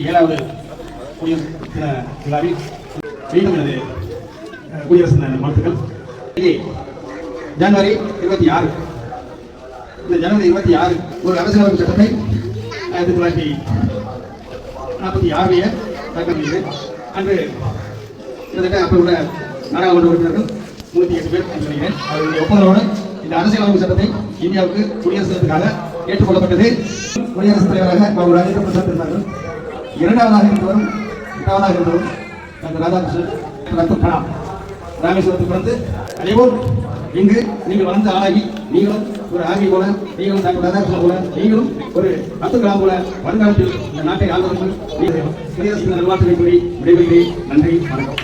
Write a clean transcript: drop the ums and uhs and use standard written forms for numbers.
7வது குடியரசு தின விழாவில் மீண்டும் எனது குடியரசு தின வாழ்த்துக்கள். ஜனவரி 26 இந்த ஜனவரி 26 ஒரு அரசியலமைப்பு சட்டத்தை 1946 தாக்கல் செய்து அன்று கிட்டத்தட்ட அப்போ உள்ள நாடாளுமன்ற உறுப்பினர்கள் 108 பேர் சொல்கிறேன். அவருடைய ஒப்புதலோடு இந்த அரசியலமைப்பு சட்டத்தை இந்தியாவுக்கு குடியரசு தினத்துக்காக ஏற்றுக்கொள்ளப்பட்டது. குடியரசுத் தலைவராக பாபு ராஜேந்திர பிரசாத் இருந்தார்கள். இரண்டாவதாக இருந்தவரும் டாக்டர் ராதாகிருஷ்ணன் கலாம் ராமேஸ்வரத்துக்கு வந்து அதேபோல் இங்கு நீங்கள் வளர்ந்த ஆளாகி நீங்களும் ஒரு ஆகி போல, நீங்களும் டாக்டர் ராதாகிருஷ்ணன் போல, நீங்களும் ஒரு அப்துல் கலாம் போல வருங்காலத்தில் இந்த நாட்டை ஆள்வதற்கு குடியரசு நல்வாழ்த்துக்களை கூறி விடைபெறுகிறேன். நன்றி, வணக்கம்.